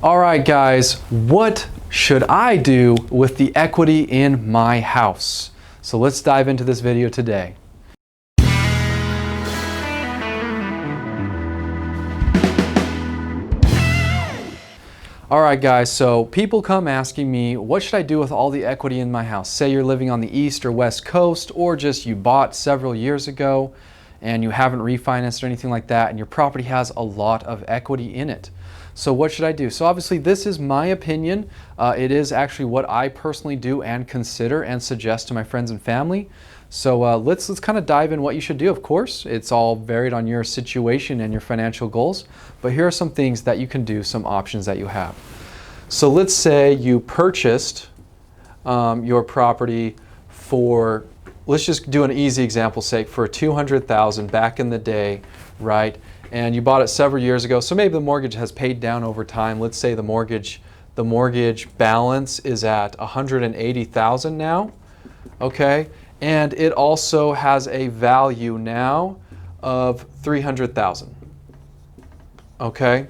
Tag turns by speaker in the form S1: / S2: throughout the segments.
S1: All right, guys, what should I do with the equity in my house? So let's dive into this video today. All right, guys, so people come asking me, what should I do with all the equity in my house? Say you're living on the East or West Coast, or just you bought several years ago and you haven't refinanced or anything like that, and your property has a lot of equity in it. So what should I do? So obviously this is my opinion. It is actually what I personally do and consider and suggest to my friends and family. So let's kind of dive in what you should do. Of course, it's all varied on your situation and your financial goals, but here are some things that you can do, some options that you have. So let's say you purchased your property for, let's just do an easy example sake, for $200,000 back in the day, right? And you bought it several years ago, so maybe the mortgage has paid down over time. Let's say the mortgage balance is at $180,000 now, okay? And it also has a value now of $300,000, okay?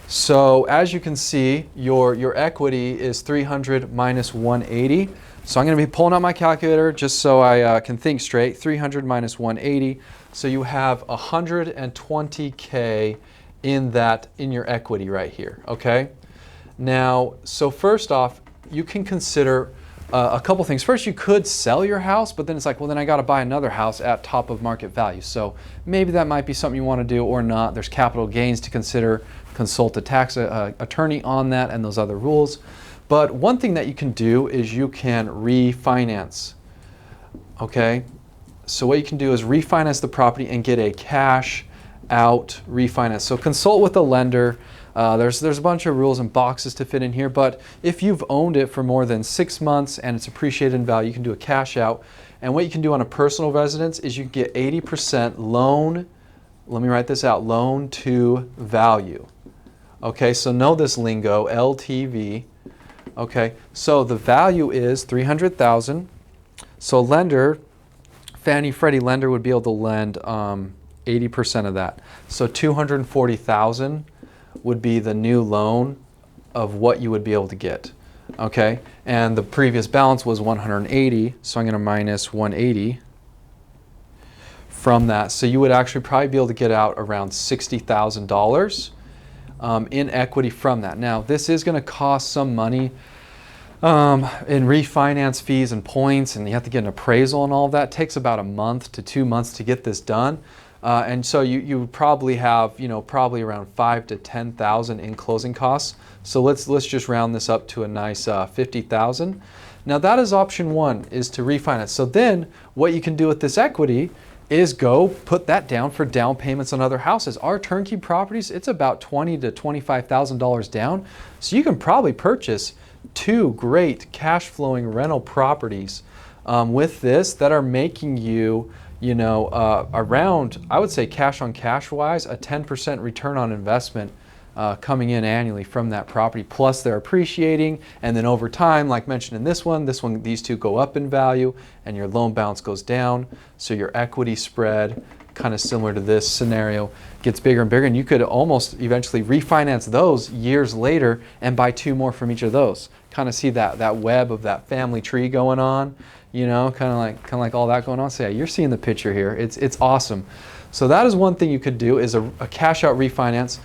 S1: So as you can see, your equity is 300 minus 180. So I'm going to be pulling out my calculator just so I can think straight. 300 minus 180. So you have 120K in your equity right here, okay? Now, so first off, you can consider a couple things. First, you could sell your house, but then it's like, well, then I got to buy another house at top of market value. So maybe that might be something you want to do or not. There's capital gains to consider. Consult a tax attorney on that and those other rules. But one thing that you can do is you can refinance, okay? So what you can do is refinance the property and get a cash out refinance. So consult with a lender. There's a bunch of rules and boxes to fit in here, but if you've owned it for more than 6 months and it's appreciated in value, you can do a cash out. And what you can do on a personal residence is you can get 80% loan, let me write this out, loan to value. Okay, so know this lingo, LTV. Okay, so the value is $300,000. So lender, Fannie Freddie lender would be able to lend 80% of that. So $240,000 would be the new loan of what you would be able to get. Okay, and the previous balance was 180, so I'm going to minus 180 from that. So you would actually probably be able to get out around $60,000 in equity from that. Now, this is going to cost some money in refinance fees and points, and you have to get an appraisal and all of that. It takes about a month to 2 months to get this done. And so you probably have, probably around $5,000 to $10,000 in closing costs. So let's just round this up to a nice $50,000. Now that is option one, is to refinance. So then what you can do with this equity is go put that down for down payments on other houses. Our turnkey properties, it's about $20,000 to $25,000 down. So you can probably purchase 2 great cash flowing rental properties with this that are making you, around, I would say cash on cash wise, a 10% return on investment coming in annually from that property. Plus they're appreciating, and then over time, like mentioned in this one, these two go up in value and your loan balance goes down. So your equity spread, kind of similar to this scenario, gets bigger and bigger, and you could almost eventually refinance those years later and buy 2 more from each of those. Kind of see that web of that family tree going on, kind of like all that going on. So yeah, you're seeing the picture here. It's awesome. So that is one thing you could do, is a cash out refinance.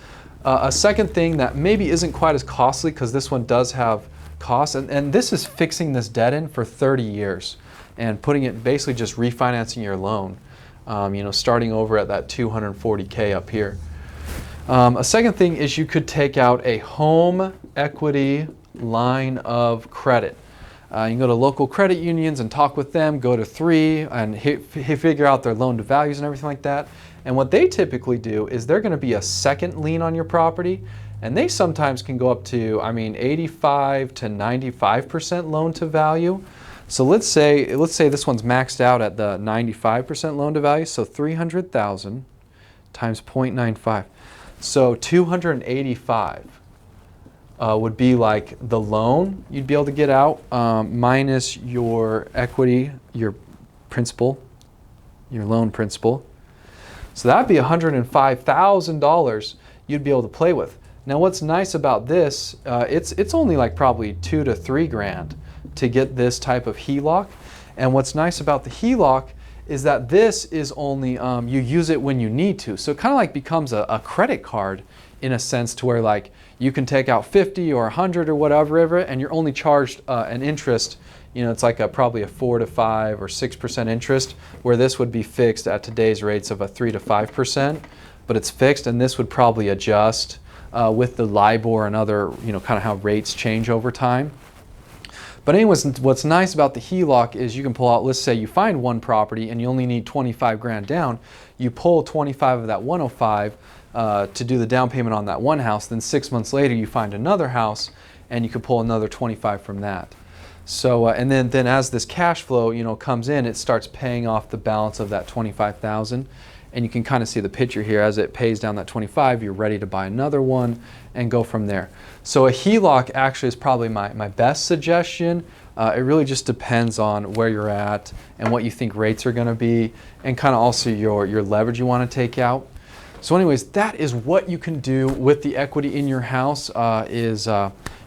S1: A second thing that maybe isn't quite as costly, because this one does have costs, and this is fixing this debt in for 30 years and putting it, basically just refinancing your loan. Starting over at that 240K up here. A second thing is you could take out a home equity line of credit. You can go to local credit unions and talk with them, go to 3 and figure out their loan to values and everything like that. And what they typically do is they're going to be a second lien on your property, and they sometimes can go up to, 85 to 95% loan to value. So let's say this one's maxed out at the 95% loan to value, so 300,000 times 0.95. So 285 would be like the loan you'd be able to get out minus your equity, your principal, your loan principal. So that'd be $105,000 you'd be able to play with. Now what's nice about this, it's only like probably $2 to $3 grand to get this type of HELOC. And what's nice about the HELOC is that this is only, you use it when you need to. So it kind of like becomes a credit card in a sense, to where like you can take out 50 or 100 or whatever, and you're only charged an interest. You know, it's like probably a 4 to 5 or 6% interest, where this would be fixed at today's rates of a 3 to 5%, but it's fixed, and this would probably adjust with the LIBOR and other, you know, kind of how rates change over time. But anyways, what's nice about the HELOC is you can pull out, let's say you find one property and you only need 25 grand down, you pull 25 of that 105 to do the down payment on that one house, then 6 months later you find another house and you can pull another 25 from that. So, and then as this cash flow, you know, comes in, it starts paying off the balance of that 25,000. And you can kind of see the picture here. As it pays down that 25, you're ready to buy another one and go from there. So a HELOC actually is probably my best suggestion. It really just depends on where you're at and what you think rates are going to be, and kind of also your leverage you want to take out. So anyways, that is what you can do with the equity in your house,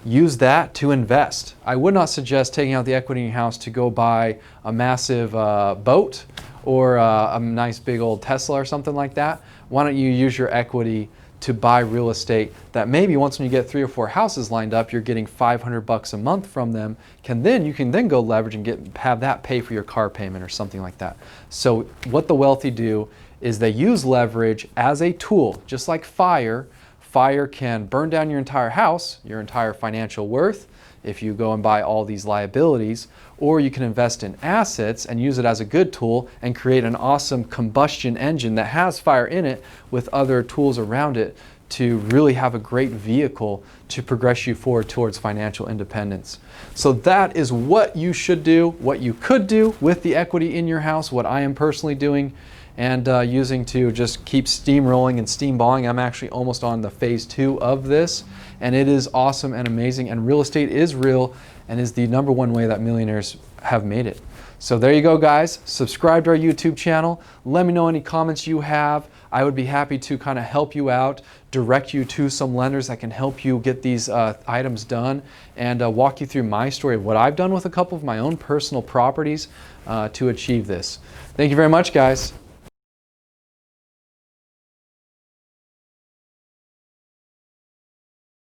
S1: use that to invest. I would not suggest taking out the equity in your house to go buy a massive boat or a nice big old Tesla or something like that. Why don't you use your equity to buy real estate that maybe once when you get 3 or 4 houses lined up, you're getting $500 a month from them. You can then go leverage and have that pay for your car payment or something like that. So what the wealthy do is they use leverage as a tool, just like fire. Fire can burn down your entire house, your entire financial worth, if you go and buy all these liabilities, or you can invest in assets and use it as a good tool and create an awesome combustion engine that has fire in it with other tools around it to really have a great vehicle to progress you forward towards financial independence. So that is what you should do, what you could do with the equity in your house, what I am personally doing and using to just keep steamrolling and steamballing. I'm actually almost on the phase 2 of this, and it is awesome and amazing, and real estate is real and is the #1 way that millionaires have made it. So there you go, guys. Subscribe to our YouTube channel. Let me know any comments you have. I would be happy to kind of help you out, direct you to some lenders that can help you get these items done, and walk you through my story of what I've done with a couple of my own personal properties to achieve this. Thank you very much, guys.